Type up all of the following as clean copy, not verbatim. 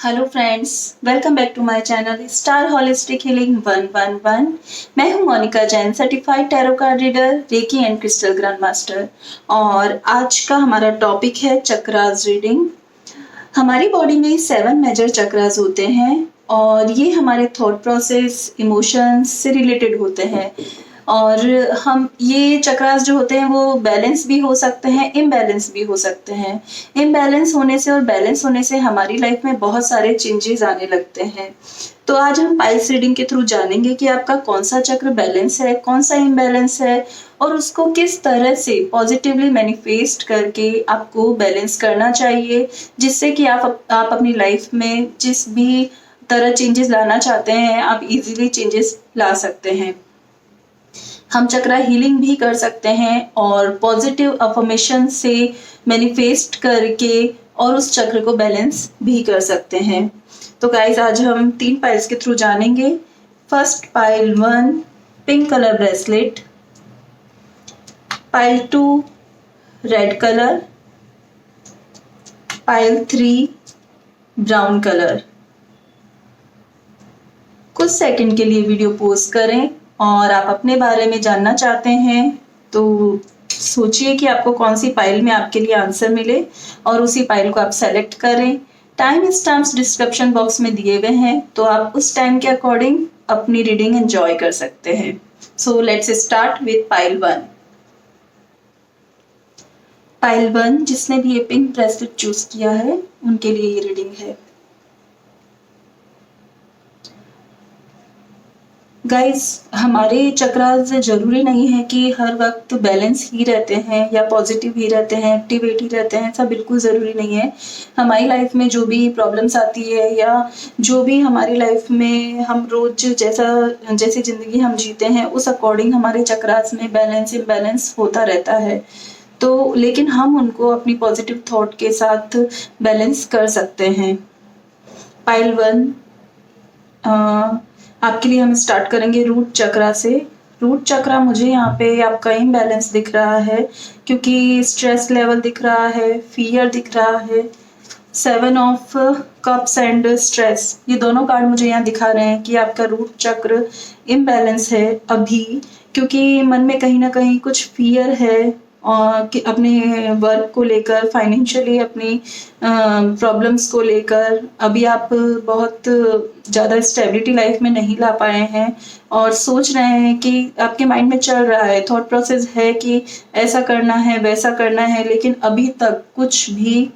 Hello friends, welcome back to my channel star holistic healing 111। मैं हूं Monika Jain, certified tarot card reader, reiki and crystal grand master. और आज का हमारा topic है चक्रास रीडिंग। हमारी बॉडी में 7 मेजर चक्रास होते हैं और ये हमारे थॉट प्रोसेस, इमोशंस से रिलेटेड होते हैं। और हम ये चक्रास जो होते हैं वो बैलेंस भी हो सकते हैं, इम्बैलेंस भी हो सकते हैं। इम्बैलेंस होने से और बैलेंस होने से हमारी लाइफ में बहुत सारे चेंजेस आने लगते हैं। तो आज हम पाइल्स रीडिंग के थ्रू जानेंगे कि आपका कौन सा चक्र बैलेंस है, कौन सा इम्बैलेंस है और उसको किस तरह से पॉजिटिवली मैनिफेस्ट करके आपको बैलेंस करना चाहिए, जिससे कि आप अपनी लाइफ में जिस भी तरह चेंजेस लाना चाहते हैं आप इजीली चेंजेस ला सकते हैं। हम चक्रा हीलिंग भी कर सकते हैं और पॉजिटिव अफर्मेशन से मैनिफेस्ट करके और उस चक्र को बैलेंस भी कर सकते हैं। तो गाइस, आज हम 3 पाइल्स के थ्रू जानेंगे। First pile 1 pink colour bracelet, pile 2 red colour, pile 3 brown colour. कुछ सेकंड के लिए वीडियो पॉज करें और आप अपने बारे में जानना चाहते हैं तो सोचिए कि आपको कौन सी पाइल में आपके लिए आंसर मिले और उसी पाइल को आप सेलेक्ट करें। टाइम स्टैम्प्स डिस्क्रिप्शन बॉक्स में दिए हुए हैं, तो आप उस टाइम के अकॉर्डिंग अपनी रीडिंग एंजॉय कर सकते हैं। So let's start with pile 1। Pile 1 जिसने भी ये पिंक ब्रेसलेट चूज किया है उनके लिए ये रीडिंग है। गाइस, हमारे चक्रास जरूरी नहीं है कि हर वक्त बैलेंस ही रहते हैं या पॉजिटिव ही रहते हैं, एक्टिवेट ही रहते हैं, ऐसा बिल्कुल ज़रूरी नहीं है। हमारी लाइफ में जो भी प्रॉब्लम्स आती है या जो भी हमारी लाइफ में हम रोज जैसी ज़िंदगी हम जीते हैं उस अकॉर्डिंग हमारे चक्रास में बैलेंस इम्बैलेंस होता रहता है। तो लेकिन हम उनको अपनी पॉजिटिव थॉट के साथ बैलेंस कर सकते हैं। पाइल 1 आपके लिए हम स्टार्ट करेंगे रूट चक्रा से। रूट चक्रा मुझे यहाँ पे आपका इम्बैलेंस दिख रहा है क्योंकि स्ट्रेस लेवल दिख रहा है, फियर दिख रहा है। 7 ऑफ कप्स एंड स्ट्रेस, ये दोनों कार्ड मुझे यहाँ दिखा रहे हैं कि आपका रूट चक्र इम्बैलेंस है अभी, क्योंकि मन में कहीं ना कहीं कुछ फियर है और कि अपने वर्क को लेकर, फाइनेंशियली अपनी प्रॉब्लम्स को लेकर अभी आप बहुत ज़्यादा स्टेबिलिटी लाइफ में नहीं ला पाए हैं और सोच रहे हैं कि आपके माइंड में चल रहा है, थॉट प्रोसेस है कि ऐसा करना है वैसा करना है, लेकिन अभी तक कुछ भी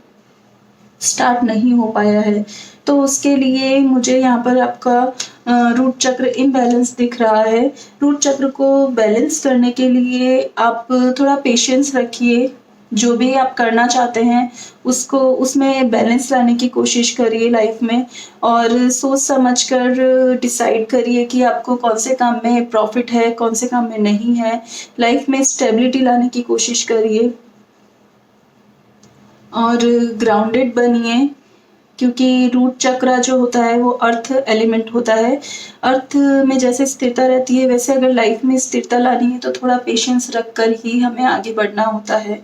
स्टार्ट नहीं हो पाया है। तो उसके लिए मुझे यहाँ पर आपका रूट चक्र इम्बैलेंस दिख रहा है। रूट चक्र को बैलेंस करने के लिए आप थोड़ा पेशेंस रखिए। जो भी आप करना चाहते हैं उसको उसमें बैलेंस लाने की कोशिश करिए लाइफ में, और सोच समझ कर डिसाइड करिए कि आपको कौन से काम में प्रॉफिट है, कौन से काम में नहीं है। लाइफ में स्टेबिलिटी लाने की कोशिश करिए और ग्राउंडेड बनिए, क्योंकि रूट चक्रा जो होता है वो अर्थ एलिमेंट होता है। अर्थ में जैसे स्थिरता रहती है वैसे अगर लाइफ में स्थिरता लानी है तो थोड़ा पेशेंस रखकर ही हमें आगे बढ़ना होता है।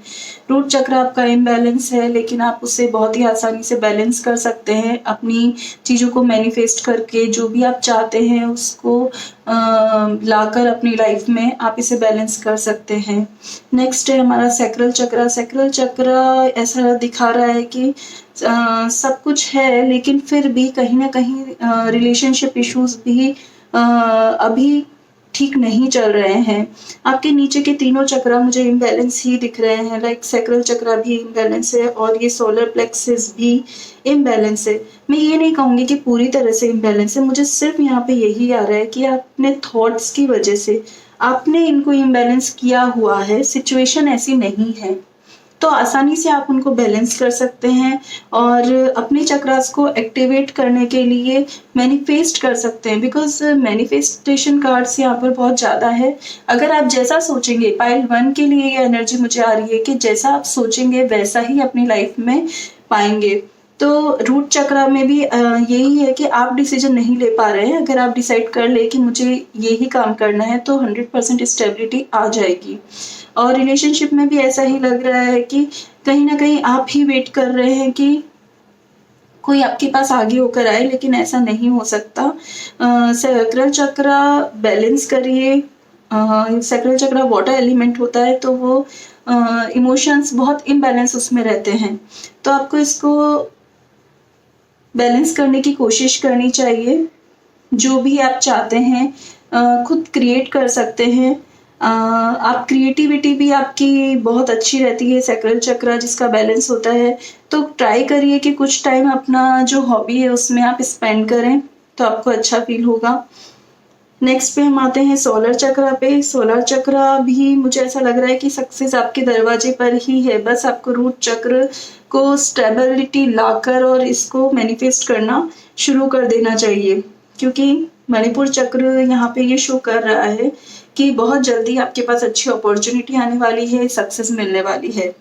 रूट चक्र आपका इम्बैलेंस है, लेकिन आप उसे बहुत ही आसानी से बैलेंस कर सकते हैं अपनी चीज़ों को मैनिफेस्ट करके। जो भी आप चाहते हैं उसको लाकर अपनी लाइफ में आप इसे बैलेंस कर सकते हैं। नेक्स्ट है हमारा सैक्रल चक्र। सैक्रल चक्र ऐसा दिखा रहा है कि सब कुछ है, लेकिन फिर भी कहीं ना कहीं रिलेशनशिप इश्यूज भी अभी ठीक नहीं चल रहे हैं। आपके नीचे के तीनों चक्रा मुझे इम्बैलेंस ही दिख रहे हैं। लाइक सैक्रल चक्रा भी इम्बैलेंस है और ये सोलर प्लेक्सस भी इम्बैलेंस है। मैं ये नहीं कहूँगी कि पूरी तरह से इम्बैलेंस है, मुझे सिर्फ यहाँ पे यही आ रहा है कि अपने थॉट्स की वजह से आपने इनको इम्बैलेंस किया हुआ है। सिचुएशन ऐसी नहीं है, तो आसानी से आप उनको बैलेंस कर सकते हैं और अपने चक्रास को एक्टिवेट करने के लिए मैनिफेस्ट कर सकते हैं, बिकॉज मैनिफेस्टेशन कार्ड्स यहाँ पर बहुत ज़्यादा है। अगर आप जैसा सोचेंगे, पाइल 1 के लिए ये एनर्जी मुझे आ रही है कि जैसा आप सोचेंगे वैसा ही अपनी लाइफ में पाएंगे। तो रूट चक्रा में भी यही है कि आप डिसीजन नहीं ले पा रहे हैं। अगर आप डिसाइड कर ले कि मुझे यही काम करना है तो 100% स्टेबिलिटी आ जाएगी। और रिलेशनशिप में भी ऐसा ही लग रहा है कि कहीं ना कहीं आप ही वेट कर रहे हैं कि कोई आपके पास आगे होकर आए, लेकिन ऐसा नहीं हो सकता। सैक्रल चक्र बैलेंस करिए। सैक्रल चक्र वाटर एलिमेंट होता है, तो वो इमोशंस बहुत इम्बैलेंस उसमें रहते हैं, तो आपको इसको बैलेंस करने की कोशिश करनी चाहिए। जो भी आप चाहते हैं खुद क्रिएट कर सकते हैं। आप क्रिएटिविटी भी आपकी बहुत अच्छी रहती है सैक्रल चक्र जिसका बैलेंस होता है, तो ट्राई करिए कि कुछ टाइम अपना जो हॉबी है उसमें आप स्पेंड करें, तो आपको अच्छा फील होगा। नेक्स्ट पे हम आते हैं सोलर चक्र पे। सोलर चक्र भी मुझे ऐसा लग रहा है कि सक्सेस आपके दरवाजे पर ही है, बस आपको रूट चक्र को स्टेबिलिटी लाकर और इसको मैनिफेस्ट करना शुरू कर देना चाहिए, क्योंकि मणिपुर चक्र यहाँ पे ये शो कर रहा है कि बहुत जल्दी आपके पास अच्छी अपॉर्चुनिटी आने वाली है, सक्सेस मिलने वाली है।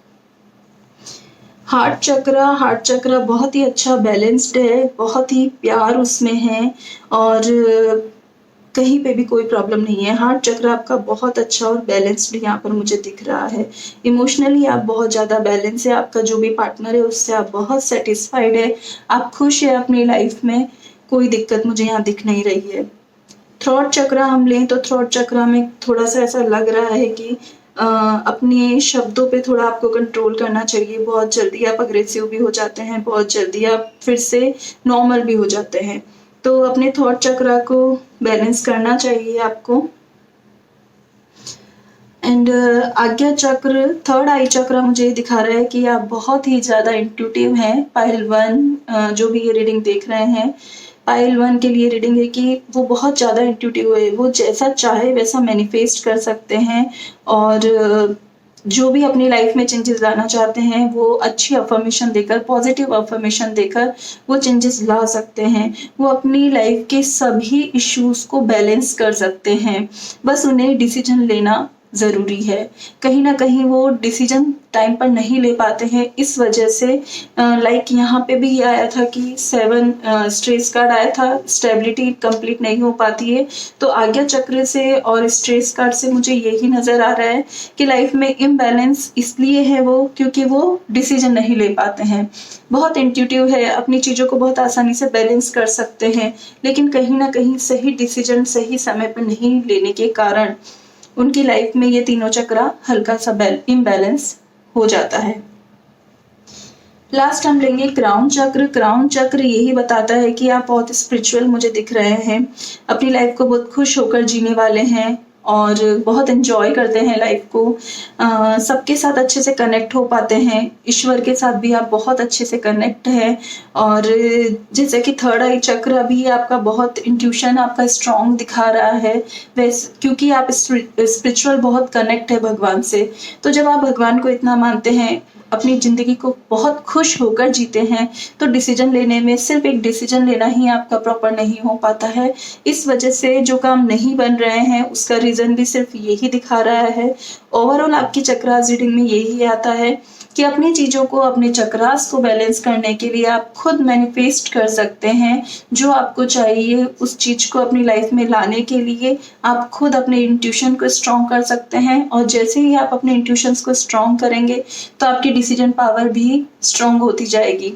हार्ट चक्र बहुत ही अच्छा बैलेंस्ड है, बहुत ही प्यार उसमें है और कहीं पे भी कोई प्रॉब्लम नहीं है। हार्ट चक्र आपका बहुत अच्छा और बैलेंस्ड यहाँ पर मुझे दिख रहा है। इमोशनली आप बहुत ज़्यादा बैलेंस है, आपका जो भी पार्टनर है उससे आप बहुत सेटिस्फाइड है, आप खुश है अपनी लाइफ में, कोई दिक्कत मुझे यहाँ दिख नहीं रही है। थ्रोट चक्र हम लें तो थ्रोट चक्र में थोड़ा सा ऐसा लग रहा है कि अपने शब्दों पे थोड़ा आपको कंट्रोल करना चाहिए। बहुत जल्दी आप अग्रेसिव भी हो जाते हैं, बहुत जल्दी आप फिर से नॉर्मल भी हो जाते हैं, तो अपने थॉट चक्र को बैलेंस करना चाहिए आपको। एंड आज्ञा चक्र, थर्ड आई चक्र मुझे दिखा रहा है कि आप बहुत ही ज़्यादा इंट्यूटिव हैं। पाइल 1 जो भी ये रीडिंग देख रहे हैं, पाइल 1 के लिए रीडिंग है कि वो बहुत ज़्यादा इंट्यूटिव है, वो जैसा चाहे वैसा मैनिफेस्ट कर सकते हैं और जो भी अपनी लाइफ में चेंजेस लाना चाहते हैं वो अच्छी अफर्मेशन देकर, पॉजिटिव अफर्मेशन देकर वो चेंजेस ला सकते हैं। वो अपनी लाइफ के सभी इश्यूज को बैलेंस कर सकते हैं, बस उन्हें डिसीजन लेना ज़रूरी है। कहीं ना कहीं वो डिसीजन टाइम पर नहीं ले पाते हैं, इस वजह से लाइक यहाँ पे भी ये आया था कि 7 स्ट्रेस कार्ड आया था, स्टेबिलिटी कंप्लीट नहीं हो पाती है। तो आज्ञा चक्र से और स्ट्रेस कार्ड से मुझे यही नज़र आ रहा है कि लाइफ में इम्बैलेंस इसलिए है वो क्योंकि वो डिसीजन नहीं ले पाते हैं। बहुत इंट्यूटिव है, अपनी चीज़ों को बहुत आसानी से बैलेंस कर सकते हैं, लेकिन कहीं ना कहीं सही डिसीजन सही समय पर नहीं लेने के कारण उनकी लाइफ में ये तीनों चक्र हल्का सा इम्बैलेंस हो जाता है। लास्ट हम लेंगे क्राउन चक्र। क्राउन चक्र यही बताता है कि आप बहुत स्पिरिचुअल मुझे दिख रहे हैं, अपनी लाइफ को बहुत खुश होकर जीने वाले हैं और बहुत एंजॉय करते हैं लाइफ को, सबके साथ अच्छे से कनेक्ट हो पाते हैं, ईश्वर के साथ भी आप बहुत अच्छे से कनेक्ट है। और जैसे कि थर्ड आई चक्र अभी आपका बहुत इंट्यूशन आपका स्ट्रॉन्ग दिखा रहा है, वैसे क्योंकि आप स्पिरिचुअल बहुत कनेक्ट है भगवान से, तो जब आप भगवान को इतना मानते हैं, अपनी ज़िंदगी को बहुत खुश होकर जीते हैं, तो डिसीजन लेने में सिर्फ एक डिसीजन लेना ही आपका प्रॉपर नहीं हो पाता है। इस वजह से जो काम नहीं बन रहे हैं उसका रीज़न भी सिर्फ यही दिखा रहा है। ओवरऑल आपकी चक्रास रीडिंग में यही आता है कि अपनी चीज़ों को, अपने चक्रास को बैलेंस करने के लिए आप खुद मैनिफेस्ट कर सकते हैं जो आपको चाहिए, उस चीज़ को अपनी लाइफ में लाने के लिए आप खुद अपने इंट्यूशन को स्ट्रॉन्ग कर सकते हैं। और जैसे ही आप अपने इंट्यूशंस को स्ट्रॉन्ग करेंगे तो आपकी डिसीजन पावर भी स्ट्रॉन्ग होती जाएगी।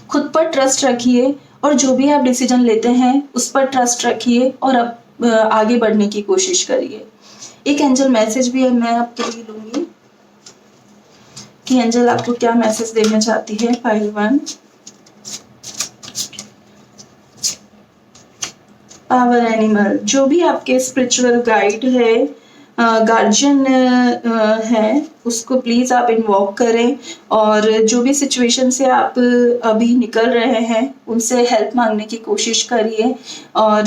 खुद पर ट्रस्ट रखिए और जो भी आप डिसीजन लेते हैं उस पर ट्रस्ट रखिए और अब आगे बढ़ने की कोशिश करिए। एक एंजल मैसेज भी मैं आपके लिए लूँगी कि एंजल आपको क्या मैसेज देना चाहती है। फाइल 1, पावर एनिमल, जो भी आपके स्पिरिचुअल गाइड है, गार्जियन है, उसको प्लीज़ आप इन्वॉक करें और जो भी सिचुएशन से आप अभी निकल रहे हैं उनसे हेल्प मांगने की कोशिश करिए और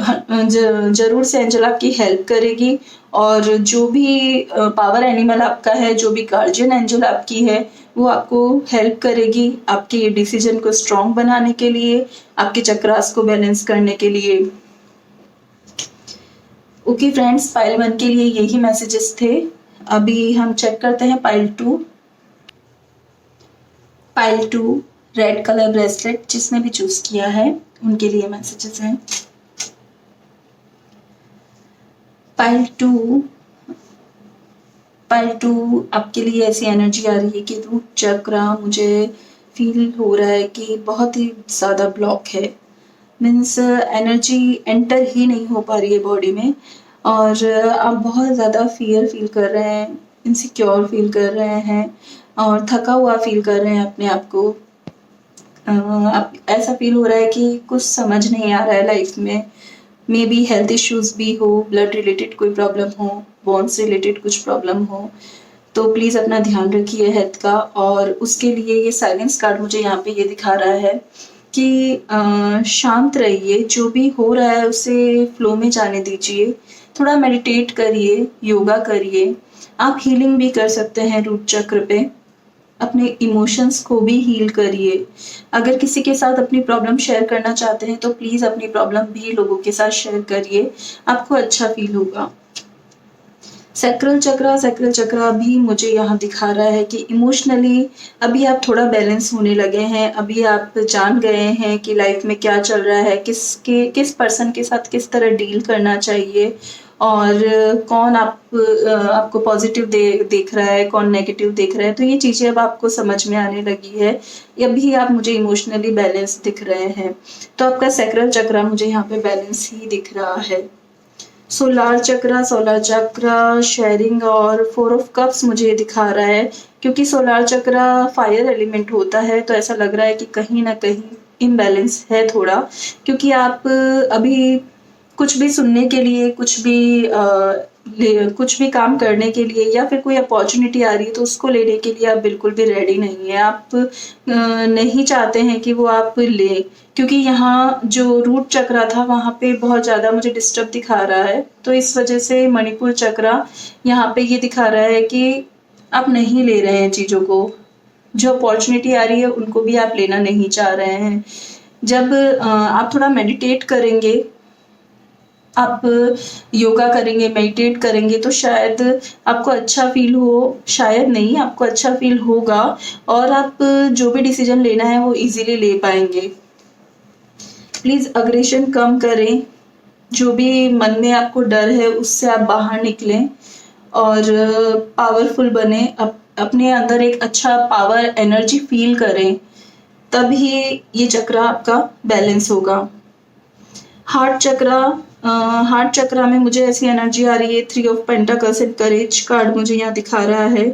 ज़रूर से एंजल आपकी हेल्प करेगी। और जो भी पावर एनिमल आपका है, जो भी गार्जियन एंजल आपकी है, वो आपको हेल्प करेगी आपके डिसीजन को स्ट्रॉन्ग बनाने के लिए, आपके चक्रास को बैलेंस करने के लिए। ओके फ्रेंड्स, पाइल 1 के लिए यही मैसेजेस थे। अभी हम चेक करते हैं pile 2। Pile 2 red colour bracelet जिसने भी चूज किया है उनके लिए मैसेजेस हैं। पाइल 2 आपके लिए ऐसी एनर्जी आ रही है कि रूट चक्र मुझे फील हो रहा है कि बहुत ही ज़्यादा ब्लॉक है, मीन्स एनर्जी एंटर ही नहीं हो पा रही है बॉडी में, और आप बहुत ज़्यादा फियर फील कर रहे हैं, इनसिक्योर फील कर रहे हैं और थका हुआ फील कर रहे हैं अपने आप को। आप ऐसा फील हो रहा है कि कुछ समझ नहीं आ रहा है लाइफ में, मे बी हेल्थ इश्यूज भी हो, ब्लड रिलेटेड कोई प्रॉब्लम हो, बोन्स रिलेटेड कुछ प्रॉब्लम हो, तो प्लीज़ अपना ध्यान रखिए हेल्थ का। और उसके लिए ये साइलेंस कार्ड मुझे यहाँ पे ये दिखा रहा है कि शांत रहिए, जो भी हो रहा है उसे फ्लो में जाने दीजिए, थोड़ा मेडिटेट करिए, योगा करिए। आप हीलिंग भी कर सकते हैं रूट चक्र पे, अपने इमोशंस को भी हील करिए। अगर किसी के साथ अपनी प्रॉब्लम शेयर करना चाहते हैं तो प्लीज़ अपनी प्रॉब्लम भी लोगों के साथ शेयर करिए, आपको अच्छा फील होगा। सैक्रल चक्र भी मुझे यहाँ दिखा रहा है कि इमोशनली अभी आप थोड़ा बैलेंस होने लगे हैं, अभी आप जान गए हैं कि लाइफ में क्या चल रहा है, किस पर्सन के साथ किस तरह डील करना चाहिए, और कौन आपको पॉजिटिव देख रहा है, कौन नेगेटिव देख रहा है। तो ये चीज़ें अब आपको समझ में आने लगी है, अभी आप मुझे इमोशनली बैलेंस दिख रहे हैं। तो आपका सैक्रल चक्र मुझे यहाँ पे बैलेंस ही दिख रहा है। सोलार चक्र शेयरिंग और 4 ऑफ कप्स मुझे ये दिखा रहा है, क्योंकि सोलार चक्र फायर एलिमेंट होता है, तो ऐसा लग रहा है कि कहीं ना कहीं इम्बैलेंस है थोड़ा, क्योंकि आप अभी कुछ भी सुनने के लिए, कुछ भी काम करने के लिए, या फिर कोई अपॉर्चुनिटी आ रही है तो उसको लेने के लिए आप बिल्कुल भी रेडी नहीं है। आप नहीं चाहते हैं कि वो आप ले, क्योंकि यहाँ जो रूट चक्र था वहाँ पे बहुत ज़्यादा मुझे डिस्टर्ब दिखा रहा है, तो इस वजह से मणिपुर चक्र यहाँ पे ये दिखा रहा है कि आप नहीं ले रहे हैं चीज़ों को, जो अपॉर्चुनिटी आ रही है उनको भी आप लेना नहीं चाह रहे हैं। जब आप थोड़ा मेडिटेट करेंगे, आप योगा करेंगे, मेडिटेट करेंगे, तो शायद आपको अच्छा फील हो, शायद नहीं, आपको अच्छा फील होगा, और आप जो भी डिसीजन लेना है वो इजीली ले पाएंगे। प्लीज़ अग्रेशन कम करें, जो भी मन में आपको डर है उससे आप बाहर निकलें और पावरफुल बने, अपने अंदर एक अच्छा पावर एनर्जी फील करें, तभी ये चक्र आपका बैलेंस होगा। हार्ट चक्र में मुझे ऐसी एनर्जी आ रही है, 3 of pentacles and courage card मुझे यहाँ दिखा रहा है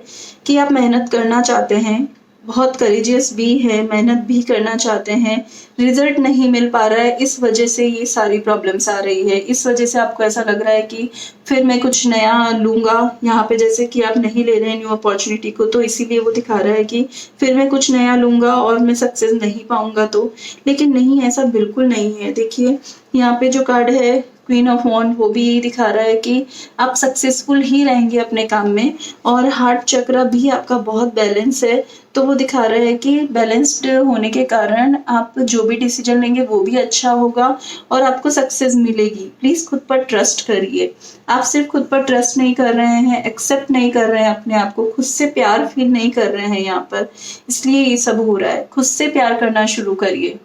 कि आप मेहनत करना चाहते हैं, बहुत करेजियस भी है, मेहनत भी करना चाहते हैं, रिजल्ट नहीं मिल पा रहा है, इस वजह से ये सारी प्रॉब्लम्स आ रही है। इस वजह से आपको ऐसा लग रहा है कि फिर मैं कुछ नया लूँगा, यहाँ पे जैसे कि आप नहीं ले रहे हैं न्यू अपॉर्चुनिटी को, तो इसीलिए वो दिखा रहा है कि फिर मैं कुछ नया लूँगा और मैं सक्सेस नहीं पाऊँगा। तो लेकिन नहीं, ऐसा बिल्कुल नहीं है। देखिए यहाँ पे जो कार्ड है क्वीन ऑफ वॉन्ड, वो भी यही दिखा रहा है कि आप सक्सेसफुल ही रहेंगे अपने काम में, और हार्ट चक्र भी आपका बहुत बैलेंस है, तो वो दिखा रहा है कि बैलेंस्ड होने के कारण आप जो भी डिसीजन लेंगे वो भी अच्छा होगा और आपको सक्सेस मिलेगी। प्लीज़ खुद पर ट्रस्ट करिए। आप सिर्फ खुद पर ट्रस्ट नहीं कर रहे हैं, एक्सेप्ट नहीं कर रहे हैं अपने आप को, खुद से प्यार फील नहीं कर रहे हैं यहाँ पर, इसलिए ये सब हो रहा है। खुद से प्यार करना शुरू करिए।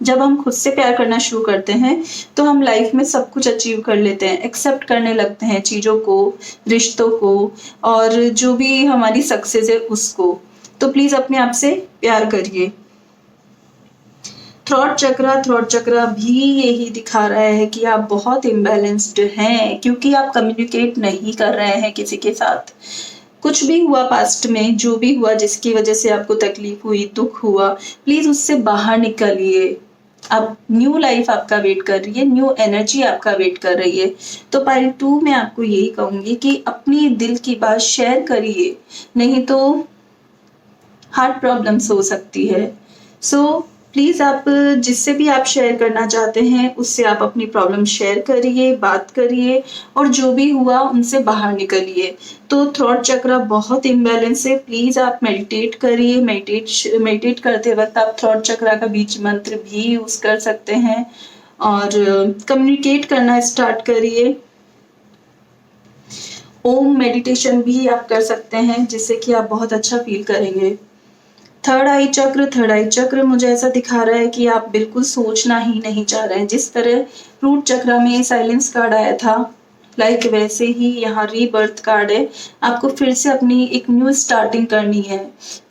जब हम खुद से प्यार करना शुरू करते हैं तो हम लाइफ में सब कुछ अचीव कर लेते हैं, एक्सेप्ट करने लगते हैं चीज़ों को, रिश्तों को, और जो भी हमारी सक्सेस है उसको। तो प्लीज़ अपने आप से प्यार करिए। थ्रॉट चक्र भी यही दिखा रहा है कि आप बहुत इम्बैलेंस्ड हैं, क्योंकि आप कम्युनिकेट नहीं कर रहे हैं किसी के साथ। कुछ भी हुआ पास्ट में, जो भी हुआ जिसकी वजह से आपको तकलीफ हुई, दुख हुआ, प्लीज़ उससे बाहर निकलिए। अब न्यू लाइफ आपका वेट कर रही है, न्यू एनर्जी आपका वेट कर रही है। तो पार्ट 2 में आपको यही कहूँगी कि अपनी दिल की बात शेयर करिए, नहीं तो हार्ट प्रॉब्लम्स हो सकती है। सो प्लीज़ आप जिससे भी आप शेयर करना चाहते हैं उससे आप अपनी प्रॉब्लम शेयर करिए, बात करिए, और जो भी हुआ उनसे बाहर निकलिए। तो थ्रॉट चक्र बहुत इम्बैलेंस है, प्लीज़ आप मेडिटेट करिए। मेडिटेट करते वक्त आप थ्रॉट चक्र का बीज मंत्र भी यूज़ कर सकते हैं, और कम्युनिकेट करना स्टार्ट करिए। ओम मेडिटेशन भी आप कर सकते हैं, जिससे कि आप बहुत अच्छा फील करेंगे। थर्ड आई चक्र मुझे ऐसा दिखा रहा है कि आप बिल्कुल सोचना ही नहीं चाह रहे हैं। जिस तरह रूट चक्र में साइलेंस कार्ड आया था लाइक वैसे ही यहाँ रीबर्थ कार्ड है। आपको फिर से अपनी एक न्यू स्टार्टिंग करनी है,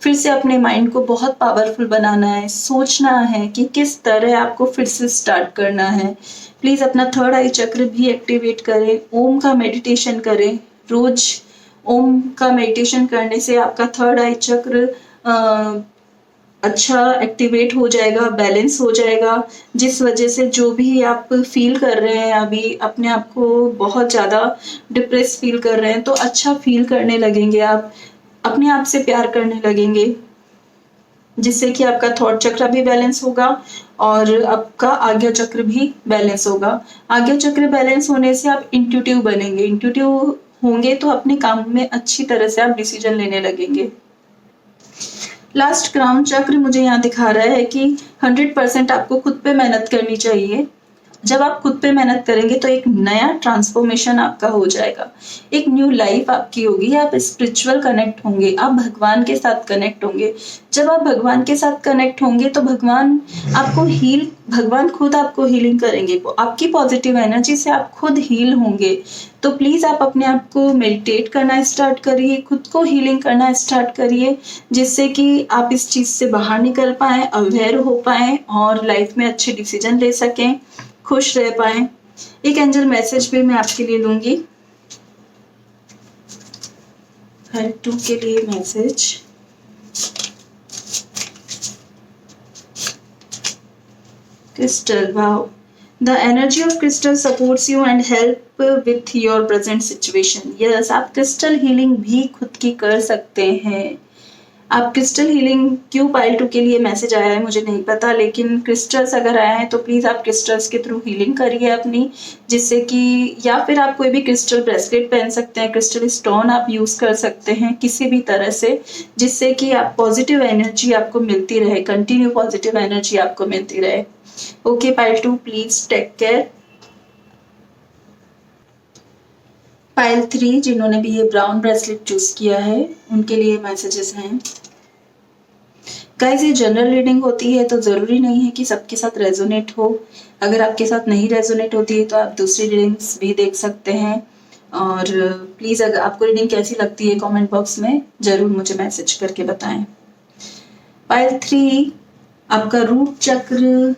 फिर से अपने माइंड को बहुत पावरफुल बनाना है, सोचना है कि किस तरह आपको फिर से स्टार्ट करना है। प्लीज़ अपना थर्ड आई चक्र भी एक्टिवेट करें, ओम का मेडिटेशन करें। रोज ओम का मेडिटेशन करने से आपका थर्ड आई चक्र अच्छा एक्टिवेट हो जाएगा, बैलेंस हो जाएगा, जिस वजह से जो भी आप फील कर रहे हैं अभी, अपने आप को बहुत ज़्यादा डिप्रेस फील कर रहे हैं, तो अच्छा फील करने लगेंगे, आप अपने आप से प्यार करने लगेंगे, जिससे कि आपका थॉट चक्र भी बैलेंस होगा और आपका आज्ञा चक्र भी बैलेंस होगा। आज्ञा चक्र बैलेंस होने से आप इंट्यूटिव बनेंगे, इंट्यूटिव होंगे तो अपने काम में अच्छी तरह से आप डिसीजन लेने लगेंगे। लास्ट क्राउन चक्र मुझे यहाँ दिखा रहा है कि 100% आपको खुद पे मेहनत करनी चाहिए। जब आप खुद पे मेहनत करेंगे तो एक नया ट्रांसफॉर्मेशन आपका हो जाएगा, एक न्यू लाइफ आपकी होगी, आप स्पिरिचुअल कनेक्ट होंगे, आप भगवान के साथ कनेक्ट होंगे। जब आप भगवान के साथ कनेक्ट होंगे तो भगवान खुद आपको हीलिंग करेंगे, आपकी पॉजिटिव एनर्जी से आप खुद हील होंगे। तो प्लीज आप अपने आप को मेडिटेट करना स्टार्ट करिए, खुद को हीलिंग करना स्टार्ट करिए, जिससे कि आप इस चीज से बाहर निकल पाए, अवेयर हो पाए और लाइफ में अच्छे डिसीजन ले सकें, खुश रह पाए। एक एंजल मैसेज भी मैं आपके लिए लूंगी। हर 2 के लिए message. Crystal, wow, the energy of crystal supports you and help with your present situation. Yes, आप क्रिस्टल हीलिंग भी खुद की कर सकते हैं। आप क्रिस्टल हीलिंग क्यों पाइल 2 के लिए मैसेज आया है मुझे नहीं पता, लेकिन क्रिस्टल्स अगर आया है तो प्लीज़ आप क्रिस्टल्स के थ्रू हीलिंग करिए अपनी, जिससे कि, या फिर आप कोई भी क्रिस्टल ब्रेसलेट पहन सकते हैं, क्रिस्टल स्टोन आप यूज़ कर सकते हैं किसी भी तरह से, जिससे कि आप पॉजिटिव एनर्जी आपको मिलती रहे, कंटिन्यू पॉजिटिव एनर्जी आपको मिलती रहे। Okay pile 2, please take care. Pile 3 जिन्होंने भी ये ब्राउन ब्रेसलेट चूज किया है उनके लिए मैसेजेस हैं। गाइस, ये जनरल रीडिंग होती है तो ज़रूरी नहीं है कि सबके साथ रेजोनेट हो। अगर आपके साथ नहीं रेजोनेट होती है तो आप दूसरी रीडिंग्स भी देख सकते हैं। और प्लीज़ अगर आपको रीडिंग कैसी लगती है कमेंट बॉक्स में ज़रूर मुझे मैसेज करके बताएं। पाइल 3, आपका रूट चक्र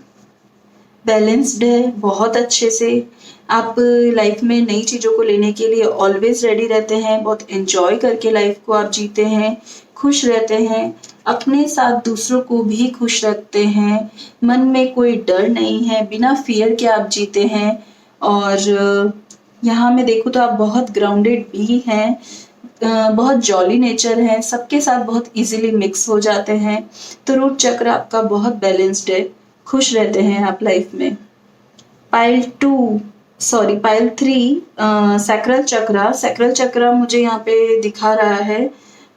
बैलेंस्ड है बहुत अच्छे से। आप लाइफ में नई चीज़ों को लेने के लिए ऑलवेज रेडी रहते हैं, बहुत एंजॉय करके लाइफ को आप जीते हैं, खुश रहते हैं, अपने साथ दूसरों को भी खुश रखते हैं, मन में कोई डर नहीं है, बिना फियर के आप जीते हैं। और यहाँ मैं देखूँ तो आप बहुत ग्राउंडेड भी हैं, बहुत जॉली नेचर है, सबके साथ बहुत इजीली मिक्स हो जाते हैं। तो रूट चक्र आपका बहुत बैलेंस्ड है, खुश रहते हैं आप लाइफ में। पाइल 3 सैक्रल चक्र मुझे यहाँ पे दिखा रहा है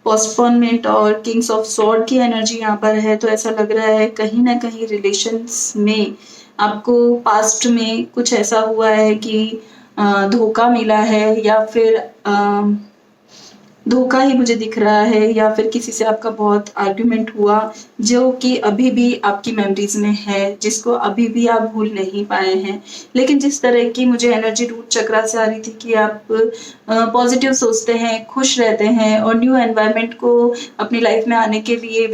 पोस्टपोनमेंट और किंग्स ऑफ स्वॉर्ड की एनर्जी यहाँ पर है। तो ऐसा लग रहा है कहीं ना कहीं रिलेशंस में आपको पास्ट में कुछ ऐसा हुआ है कि धोखा मिला है, या फिर धोखा ही मुझे दिख रहा है, या फिर किसी से आपका बहुत आर्ग्यूमेंट हुआ जो कि अभी भी आपकी मेमोरीज में है, जिसको अभी भी आप भूल नहीं पाए हैं। लेकिन जिस तरह की मुझे एनर्जी रूट चक्रा से आ रही थी कि आप पॉजिटिव सोचते हैं, खुश रहते हैं और न्यू एनवायरनमेंट को अपनी लाइफ में आने के लिए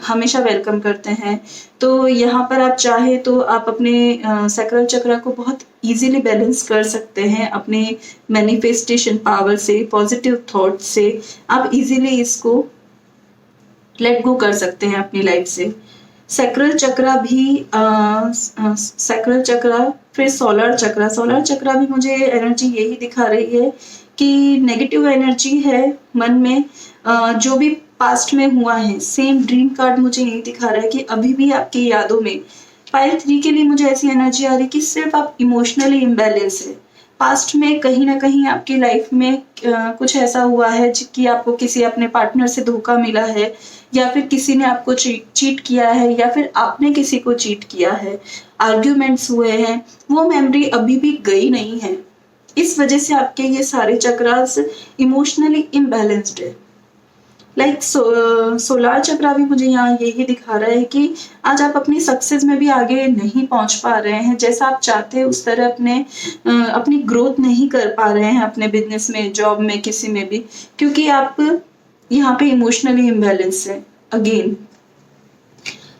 हमेशा वेलकम करते हैं। तो यहाँ पर आप चाहे तो आप अपने सैक्रल चक्र को बहुत इजीली बैलेंस कर सकते हैं अपने मैनिफेस्टेशन पावर से, पॉजिटिव थॉट से आप इजीली इसको लेट गो कर सकते हैं अपनी लाइफ से। सैक्रल चक्र फिर सोलर चक्र भी मुझे एनर्जी यही दिखा रही है कि नेगेटिव एनर्जी है मन में, जो भी पास्ट में हुआ है, सेम ड्रीम कार्ड मुझे यही दिखा रहा है कि अभी भी आपकी यादों में। पाइल 3 के लिए मुझे ऐसी एनर्जी आ रही है कि सिर्फ आप इमोशनली इम्बैलेंस है, पास्ट में कहीं ना कहीं आपकी लाइफ में कुछ ऐसा हुआ है कि आपको किसी अपने पार्टनर से धोखा मिला है, या फिर किसी ने आपको चीट किया है, या फिर आपने किसी को चीट किया है, आर्ग्यूमेंट्स हुए हैं, वो मेमोरी अभी भी गई नहीं है। इस वजह से आपके ये सारे चक्रास इमोशनली इम्बैलेंस्ड है। सोलार चक्रा भी मुझे यहाँ यही दिखा रहा है कि आज आप अपनी सक्सेस में भी आगे नहीं पहुंच पा रहे हैं, जैसा आप चाहते हैं उस तरह अपनी ग्रोथ नहीं कर पा रहे हैं अपने बिजनेस में, जॉब में, किसी में भी, क्योंकि आप यहाँ पे इमोशनली इम्बैलेंस है। अगेन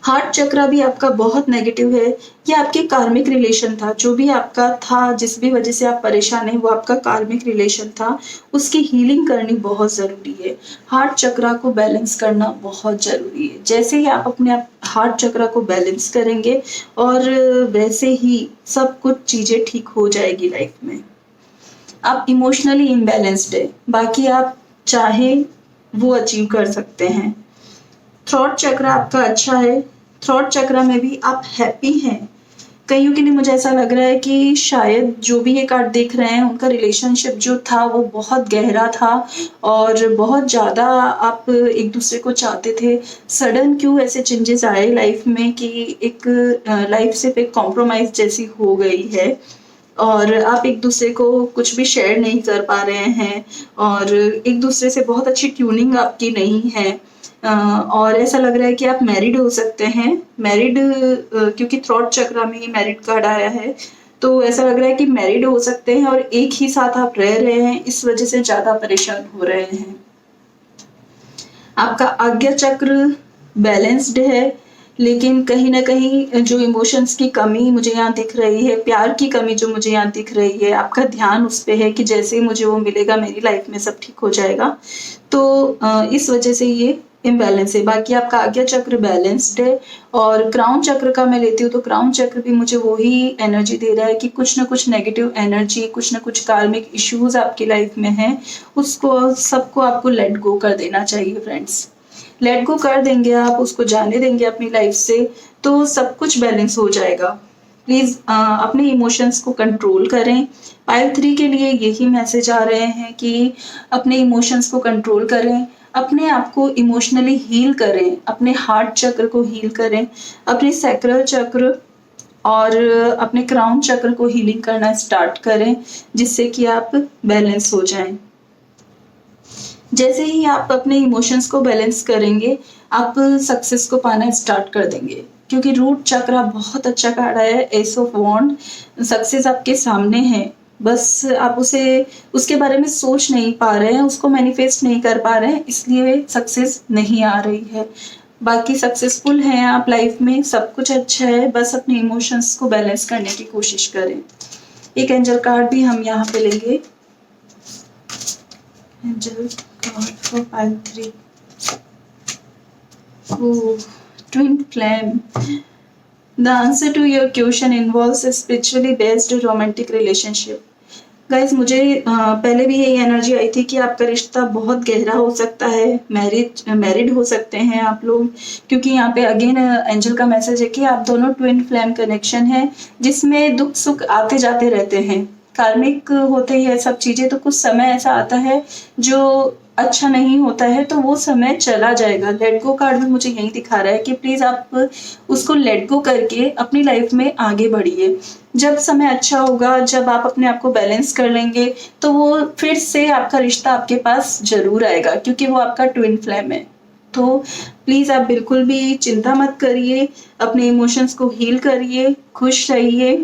हार्ट चक्रा भी आपका बहुत नेगेटिव है। ये आपके कार्मिक रिलेशन था, जो भी आपका था, जिस भी वजह से आप परेशान हैं, वो आपका कार्मिक रिलेशन था, उसकी हीलिंग करनी बहुत ज़रूरी है। हार्ट चक्रा को बैलेंस करना बहुत ज़रूरी है। जैसे ही आप अपने हार्ट चक्रा को बैलेंस करेंगे और वैसे ही सब कुछ चीज़ें ठीक हो जाएगी लाइफ में। आप इमोशनली इम्बैलेंस्ड है, बाकी आप चाहे वो अचीव कर सकते हैं। थ्रॉट चक्र आपका अच्छा है। थ्रॉट चक्र में भी आप हैप्पी हैं। कईयों के लिए मुझे ऐसा लग रहा है कि शायद जो भी ये कार्ड देख रहे हैं, उनका रिलेशनशिप जो था वो बहुत गहरा था और बहुत ज़्यादा आप एक दूसरे को चाहते थे। सडन क्यों ऐसे चेंजेस आए लाइफ में कि एक लाइफ सिर्फ एक कॉम्प्रोमाइज़ जैसी हो गई है और आप एक दूसरे को कुछ भी शेयर नहीं कर पा रहे हैं और एक दूसरे से बहुत अच्छी ट्यूनिंग आपकी नहीं है। और ऐसा लग रहा है कि आप मैरिड हो सकते हैं। मैरिड क्योंकि थ्रॉट चक्रा में ही मैरिड कार्ड आया है, तो ऐसा लग रहा है कि मैरिड हो सकते हैं और एक ही साथ आप रह रहे हैं, इस वजह से ज़्यादा परेशान हो रहे हैं। आपका आज्ञा चक्र बैलेंस्ड है, लेकिन कहीं ना कहीं जो इमोशंस की कमी मुझे यहाँ दिख रही है, प्यार की कमी जो मुझे यहाँ दिख रही है, आपका ध्यान उस पे है कि जैसे ही मुझे वो मिलेगा मेरी लाइफ में सब ठीक हो जाएगा, तो इस वजह से ये इम्बैलेंस है। बाकी आपका आज्ञा चक्र बैलेंस्ड है। और क्राउन चक्र का मैं लेती हूँ तो क्राउन चक्र भी मुझे वही एनर्जी दे रहा है कि कुछ ना कुछ नेगेटिव एनर्जी, कुछ ना कुछ कार्मिक इश्यूज आपकी लाइफ में हैं, उसको सबको आपको लेट गो कर देना चाहिए फ्रेंड्स। लेट गो कर देंगे आप, उसको जाने देंगे अपनी लाइफ से, तो सब कुछ बैलेंस हो जाएगा। प्लीज़ अपने इमोशंस को कंट्रोल करें। पाइल 3 के लिए यही मैसेज आ रहे हैं कि अपने इमोशंस को कंट्रोल करें, अपने आप को इमोशनली हील करें, अपने हार्ट चक्र को हील करें, अपने सैक्रल चक्र और अपने क्राउन चक्र को हीलिंग करना स्टार्ट करें, जिससे कि आप बैलेंस हो जाएं। जैसे ही आप अपने इमोशंस को बैलेंस करेंगे, आप सक्सेस को पाना स्टार्ट कर देंगे, क्योंकि रूट चक्र बहुत अच्छा कार्ड है, एस ऑफ वॉन्ड। सक्सेस आपके सामने है, बस आप उसके बारे में सोच नहीं पा रहे हैं, उसको मैनिफेस्ट नहीं कर पा रहे हैं, इसलिए सक्सेस नहीं आ रही है। बाकी सक्सेसफुल हैं आप लाइफ में, सब कुछ अच्छा है, बस अपने इमोशंस को बैलेंस करने की कोशिश करें। एक एंजल कार्ड भी हम यहाँ पे लेंगे। Angel card for pile 3। Twin flame. The answer to your question involves a spiritually based romantic relationship. Guys मुझे पहले भी यही एनर्जी आई थी कि आपका रिश्ता बहुत गहरा हो सकता है, मैरिड हो सकते हैं आप लोग, क्योंकि यहाँ पे अगेन एंजल का मैसेज है कि आप दोनों ट्विन फ्लेम कनेक्शन है, जिसमें दुख सुख आते जाते रहते हैं। कार्मिक होते ही है सब चीज़ें, तो कुछ समय ऐसा आता है जो अच्छा नहीं होता है, तो वो समय चला जाएगा। लेट गो कार्ड भी मुझे यही दिखा रहा है कि प्लीज़ आप उसको लेट गो करके अपनी लाइफ में आगे बढ़िए। जब समय अच्छा होगा, जब आप अपने आप को बैलेंस कर लेंगे, तो वो फिर से आपका रिश्ता आपके पास जरूर आएगा, क्योंकि वो आपका ट्विन फ्लेम है। तो प्लीज़ आप बिल्कुल भी चिंता मत करिए, अपने इमोशंस को हील करिए, खुश रहिए।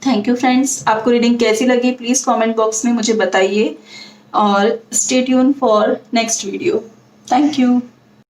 Thank you friends. आपको रीडिंग कैसी लगी प्लीज़ कमेंट बॉक्स में मुझे बताइए और stay tune for next video. Thank you.